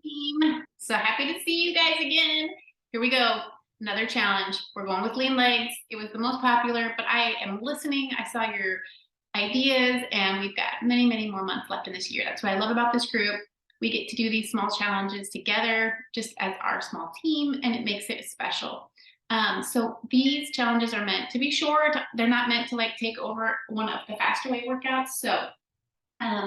team. So happy to see you guys again. Here we go. Another challenge. We're going with lean legs. It was the most popular, but I am listening. I saw your ideas, and we've got many, many more months left in this year. That's what I love about this group. We get to do these small challenges together just as our small team, and it makes it special. So these challenges are meant to be short. They're not meant to like take over one of the faster weight workouts. So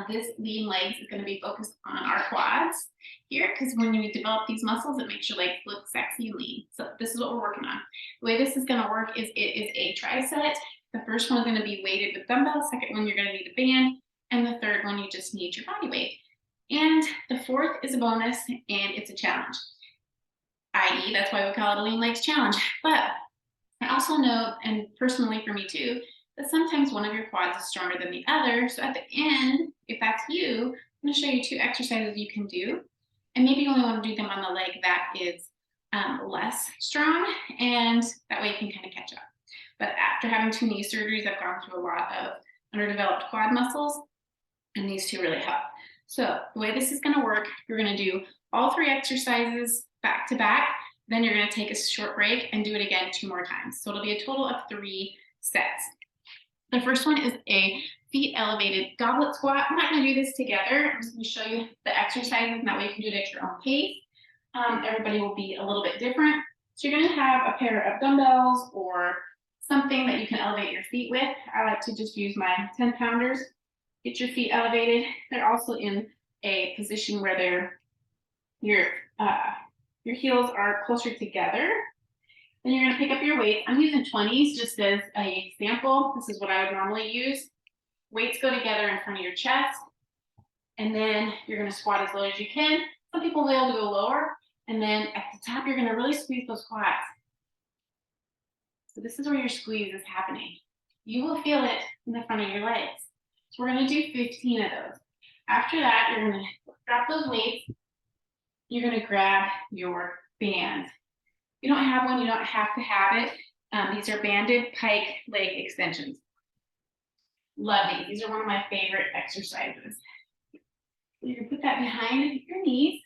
this lean legs is going to be focused on our quads here, because when you develop these muscles, it makes your legs look sexy and lean. So this is what we're working on. The way this is going to work is it is a tricep. The first one is going to be weighted with dumbbells. Second one, you're going to need a band. And the third one, you just need your body weight. And the fourth is a bonus, and it's a challenge. I.e., that's why we call it a lean legs challenge. But I also know, and personally for me too, that sometimes one of your quads is stronger than the other. So at the end, if that's you, I'm going to show you 2 exercises you can do. And maybe you only want to do them on the leg that is less strong, and that way you can kind of catch up. But after having 2 knee surgeries, I've gone through a lot of underdeveloped quad muscles, and these 2 really help. So the way this is going to work, you're going to do all 3 exercises back to back. Then you're going to take a short break and do it again 2 more times. So it'll be a total of 3 sets. The first one is a feet elevated goblet squat. I'm not going to do this together. I'm just going to show you the exercises, and that way you can do it at your own pace. Everybody will be a little bit different. So you're going to have a pair of dumbbells or something that you can elevate your feet with. I like to just use my 10-pounders. Get your feet elevated. They're also in a position where your heels are closer together. Then you're going to pick up your weights. I'm using 20s just as an example. This is what I would normally use. Weights go together in front of your chest, and then you're going to squat as low as you can. Some people will be able to go lower, and then at the top, you're going to really squeeze those quads. So this is where your squeeze is happening. You will feel it in the front of your legs. So we're going to do 15 of those. After that, you're going to drop those weights. You're going to grab your band. If you don't have one, you don't have to have it. These are banded pike leg extensions. Love these. These are one of my favorite exercises. You can put that behind your knees.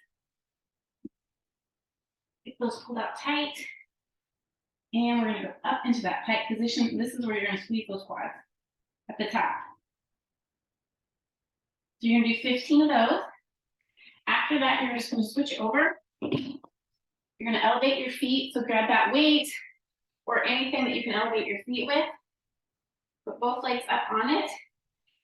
Get those pulled out tight. And we're going to go up into that pike position. This is where you're going to squeeze those quads at the top. So you're going to do 15 of those. After that, you're just going to switch over. You're going to elevate your feet. So grab that weight or anything that you can elevate your feet with. Put both legs up on it.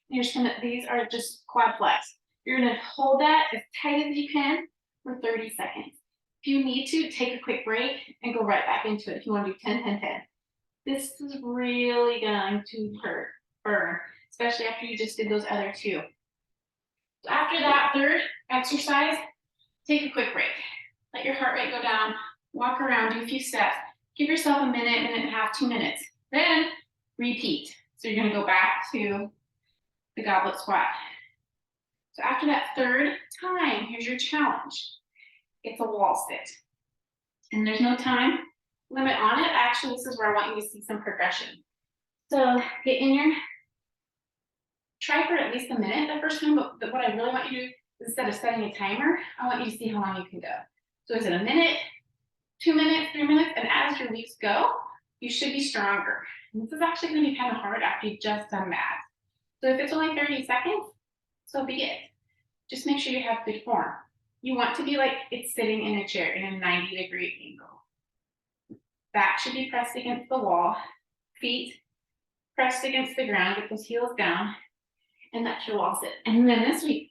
You're just gonna, these are just quad flex. You're going to hold that as tight as you can for 30 seconds. If you need to, take a quick break and go right back into it if you want to do 10, 10, 10. This is really going to burn, especially after you just did those other 2. So after that third exercise, take a quick break. Let your heart rate go down, walk around, do a few steps. Give yourself a minute, minute and a half, 2 minutes. Then repeat. So you're going to go back to the goblet squat. So after that third time, here's your challenge. It's a wall sit. And there's no time limit on it. Actually, this is where I want you to see some progression. So get in your, try for at least a minute the first time, but what I really want you to do, instead of setting a timer, I want you to see how long you can go. So is it a minute, 2 minutes, 3 minutes? And as your weeks go, you should be stronger. And this is actually going to be kind of hard after you've just done that. So if it's only 30 seconds, so be it. Just make sure you have good form. You want to be like it's sitting in a chair in a 90-degree angle. Back should be pressed against the wall. Feet pressed against the ground. Get those heels down. And that's your wall sit. And then this week,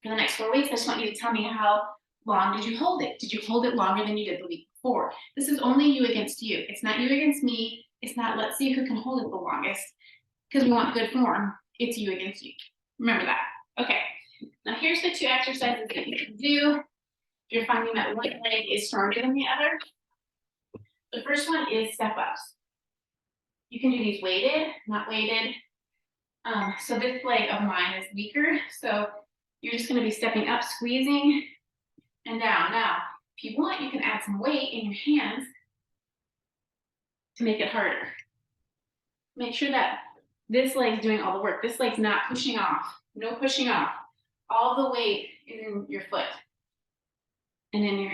for the next 4 weeks, I just want you to tell me how long did you hold it? Did you hold it longer than you did the week before? This is only you against you. It's not you against me. It's not let's see who can hold it the longest, because we want good form. It's you against you. Remember that. Okay. Now here's the 2 exercises that you can do if you're finding that one leg is stronger than the other. The first one is step ups. You can do these weighted, not weighted. So this leg of mine is weaker. So you're just going to be stepping up, squeezing, and down. Now, if you want, you can add some weight in your hands to make it harder. Make sure that this leg's doing all the work. This leg's not pushing off. No pushing off. All the weight is in your foot. and in your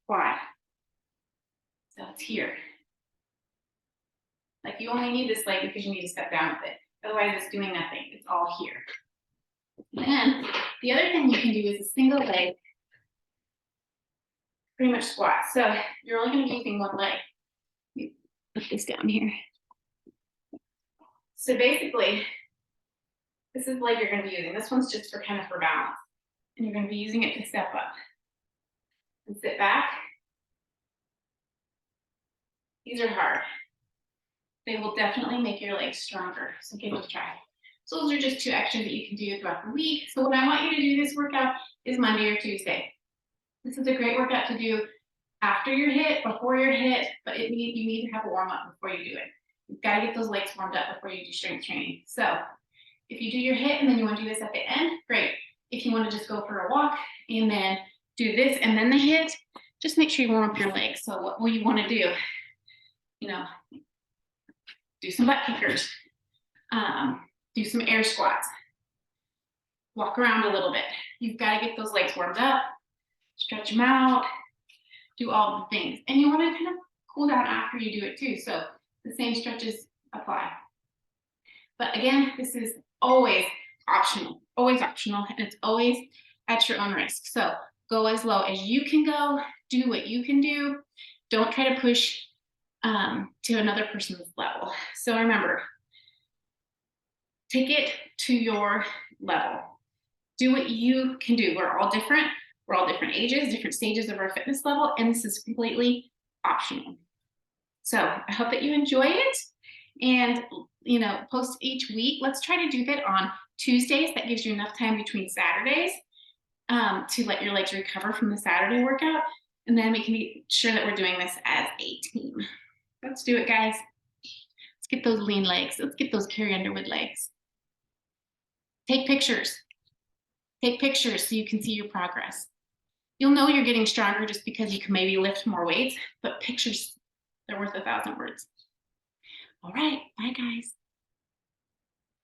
quad. So it's here. Like you only need this leg because you need to step down with it. Otherwise it's doing nothing. It's all here. And then the other thing you can do is a single leg, pretty much squat. So you're only going to be using one leg. Put this down here. So basically, this is the leg you're going to be using. This one's just for kind of for balance. And you're going to be using it to step up. And sit back. These are hard. They will definitely make your legs stronger. So give it a try. So those are just 2 extras that you can do throughout the week. So what I want you to do this workout is Monday or Tuesday. This is a great workout to do after your hit, before your hit, but you need to have a warm up before you do it. You've got to get those legs warmed up before you do strength training. So if you do your hit and then you want to do this at the end, great. If you want to just go for a walk and then do this and then the hit, just make sure you warm up your legs. So what will you want to do? You know, do some butt kickers, do some air squats, walk around a little bit. You've got to get those legs warmed up, stretch them out, do all the things. And you want to kind of cool down after you do it too. So the same stretches apply. But again, this is always optional, and it's always at your own risk. So go as low as you can go, do what you can do. Don't try to push to another person's level. So remember, take it to your level. Do what you can do. We're all different. We're all different ages, different stages of our fitness level, and this is completely optional. So I hope that you enjoy it, and post each week. Let's try to do that on Tuesdays. That gives you enough time between Saturdays to let your legs recover from the Saturday workout, and then we can be sure that we're doing this as a team. Let's do it, guys. Let's get those lean legs. Let's get those Carrie Underwood legs. Take pictures. Take pictures so you can see your progress. You'll know you're getting stronger just because you can maybe lift more weights, but pictures, they're worth 1,000 words. All right, bye guys.